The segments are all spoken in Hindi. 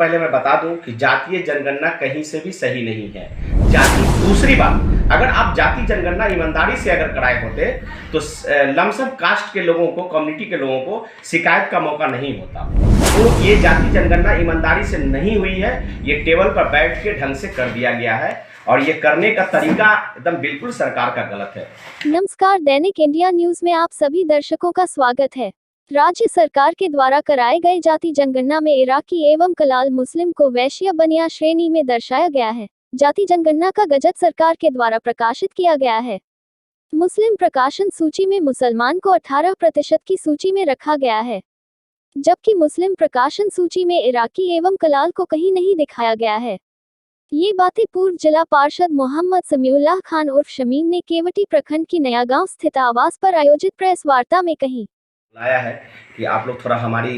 पहले मैं बता दूं कि जातीय जनगणना कहीं से भी सही नहीं है। दूसरी बात, अगर आप जाति जनगणना ईमानदारी से अगर कराए होते तो लमसम कास्ट के लोगों को, कम्युनिटी के लोगों को शिकायत का मौका नहीं होता। तो ये जाति जनगणना ईमानदारी से नहीं हुई है, ये टेबल पर बैठ के ढंग से कर दिया गया है और ये करने का तरीका एकदम बिल्कुल सरकार का गलत है। नमस्कार, दैनिक इंडिया न्यूज में आप सभी दर्शकों का स्वागत है। राज्य सरकार के द्वारा कराए गए जाति जनगणना में इराकी एवं कलाल मुस्लिम को वैश्य बनिया श्रेणी में दर्शाया गया है। जाति जनगणना का गजट सरकार के द्वारा प्रकाशित किया गया है। मुस्लिम प्रकाशन सूची में मुसलमान को 18% की सूची में रखा गया है, जबकि मुस्लिम प्रकाशन सूची में इराकी एवं कलाल को कहीं नहीं दिखाया गया है। ये बातें पूर्व जिला पार्षद मोहम्मद समीउल्लाह खान उर्फ शमीम ने केवटी प्रखंड की नया गांव स्थित आवास पर आयोजित प्रेस वार्ता में कही। लाया है कि आप लोग थोड़ा हमारी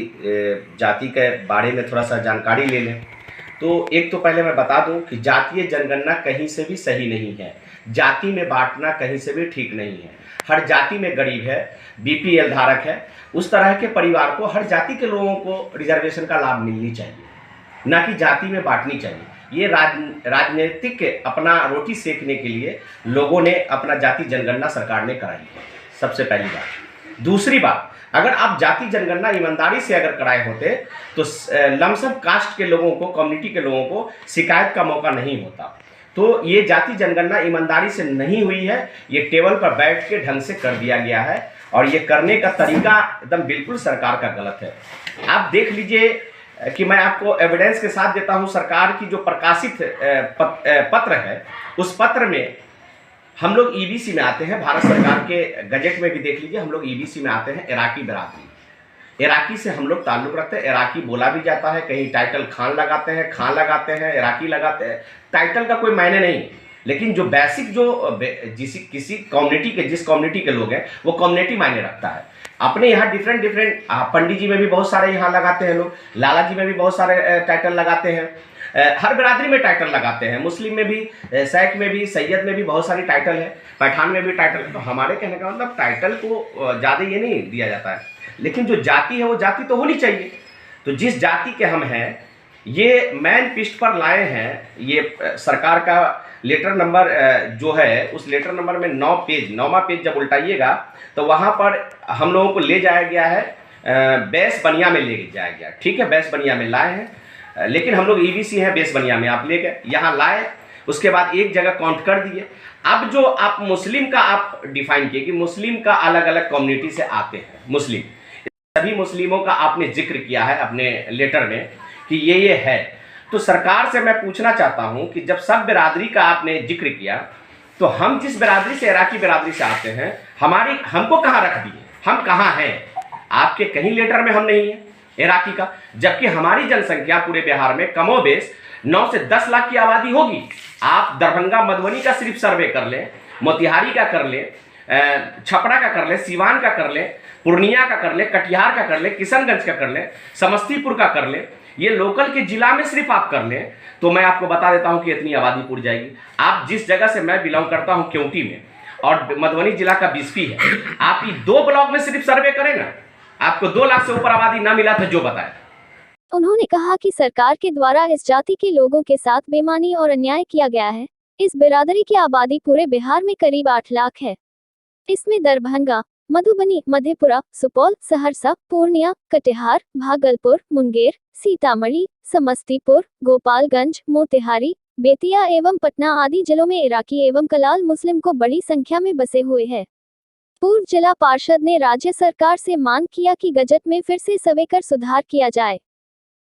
जाति के बारे में थोड़ा सा जानकारी ले लें। तो एक तो पहले मैं बता दूं कि जातीय जनगणना कहीं से भी सही नहीं है। जाति में बांटना कहीं से भी ठीक नहीं है। हर जाति में गरीब है, बीपीएल धारक है, उस तरह के परिवार को, हर जाति के लोगों को रिजर्वेशन का लाभ मिलनी चाहिए, ना कि जाति में बांटनी चाहिए। ये राजनीतिक अपना रोटी सेकने के लिए लोगों ने अपना जाति जनगणना सरकार ने कराई है, सबसे पहली बात। दूसरी बात, अगर आप जाति जनगणना ईमानदारी से अगर कराए होते तो लमसम कास्ट के लोगों को, कम्युनिटी के लोगों को शिकायत का मौका नहीं होता। तो ये जाति जनगणना ईमानदारी से नहीं हुई है, ये टेबल पर बैठ के ढंग से कर दिया गया है और ये करने का तरीका एकदम बिल्कुल सरकार का गलत है। आप देख लीजिए कि मैं आपको एविडेंस के साथ देता हूं। सरकार की जो प्रकाशित पत्र है, उस पत्र में हम लोग ईबीसी में आते हैं। भारत सरकार के गजट में भी देख लीजिए, हम लोग ईबीसी में आते हैं। इराकी बिरादरी, इराकी से हम लोग ताल्लुक़ रखते हैं। इराकी बोला भी जाता है, कहीं टाइटल खान लगाते हैं, इराकी लगाते हैं। टाइटल का कोई मायने नहीं, लेकिन जो बेसिक जो किसी कम्युनिटी के, जिस कम्युनिटी के लोग हैं, वो कम्युनिटी मायने रखता है। अपने यहाँ डिफरेंट पंडित जी में भी बहुत सारे यहाँ लगाते हैं लोग, लाला जी में भी बहुत सारे टाइटल लगाते हैं, हर बिरादरी में टाइटल लगाते हैं। मुस्लिम में भी, सैक में भी, सैयद में भी बहुत सारी टाइटल है, पठान में भी टाइटल है। तो हमारे कहने का मतलब टाइटल को ज़्यादा ये नहीं दिया जाता है, लेकिन जो जाति है वो जाति तो होनी चाहिए। तो जिस जाति के हम हैं, ये मैन पिस्ट पर लाए हैं। ये सरकार का लेटर नंबर जो है, उस लेटर नंबर में 9वां पेज जब उल्टाइएगा तो वहाँ पर हम लोगों को ले जाया गया है, बेस बनिया में ले जाया गया। ठीक है, बेस बनिया में लाए हैं, लेकिन हम लोग ईबीसी हैं, बेस बनिया में आप ले गए, यहाँ लाए, उसके बाद एक जगह काउंट कर दिए। अब जो आप मुस्लिम का आप डिफाइन किए कि मुस्लिम का अलग अलग कम्युनिटी से आते हैं, मुस्लिम, सभी मुस्लिमों का आपने जिक्र किया है अपने लेटर में कि ये है। तो सरकार से मैं पूछना चाहता हूं कि जब सब बिरादरी का आपने जिक्र किया, तो हम जिस बिरादरी से, इराकी बिरादरी से आते हैं, हमको कहाँ रख दिए? हम कहाँ हैं? आपके कहीं लेटर में हम नहीं हैं इराकी का, जबकि हमारी जनसंख्या पूरे बिहार में कमोबेश 9 से 10 लाख की आबादी होगी। आप दरभंगा, मधुबनी का सिर्फ सर्वे कर लें, मोतिहारी का कर लें, छपरा का कर लें, सीवान का कर लें, पूर्णिया का कर लें, कटिहार का कर लें, किशनगंज का कर लें, समस्तीपुर का कर लें, ये लोकल के जिला में सिर्फ आप कर लें, तो मैं आपको बता देता हूं कि इतनी आबादी पूरी जाएगी। आप जिस जगह से मैं बिलोंग करता हूं, केवटी में, और मधुबनी जिला का बिस्फी है, आप ये 2 ब्लॉक में सिर्फ सर्वे करें ना, आपको 2 लाख से ऊपर आबादी ना मिला तो जो बताए। उन्होंने कहा कि सरकार के द्वारा इस जाति के लोगों के साथ बेईमानी और अन्याय किया गया है। इस बिरादरी की आबादी पूरे बिहार में करीब 8 लाख है। इसमें दरभंगा, मधुबनी, मधेपुरा, सुपौल, सहरसा, पूर्णिया, कटिहार, भागलपुर, मुंगेर, सीतामढ़ी, समस्तीपुर, गोपालगंज, मोतिहारी, बेतिया एवं पटना आदि जिलों में इराकी एवं कलाल मुस्लिम को बड़ी संख्या में बसे हुए हैं। पूर्व जिला पार्षद ने राज्य सरकार से मांग किया कि गजट में फिर से सवेकर सुधार किया जाए।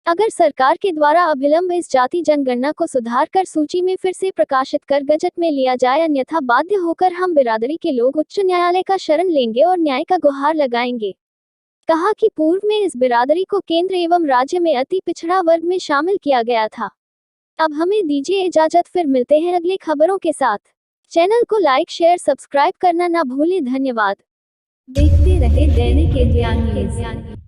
अगर सरकार के द्वारा अविलंब इस जाति जनगणना को सुधार कर सूची में फिर से प्रकाशित कर गजट में लिया जाए, अन्यथा बाध्य होकर हम बिरादरी के लोग उच्च न्यायालय का शरण लेंगे और न्याय का गुहार लगाएंगे। कहा कि पूर्व में इस बिरादरी को केंद्र एवं राज्य में अति पिछड़ा वर्ग में शामिल किया गया था। अब हमें दीजिए इजाजत, फिर मिलते हैं अगली खबरों के साथ। चैनल को लाइक, शेयर, सब्सक्राइब करना ना भूलें। धन्यवाद। देखते रहे दैनिक इंडिया न्यूज़।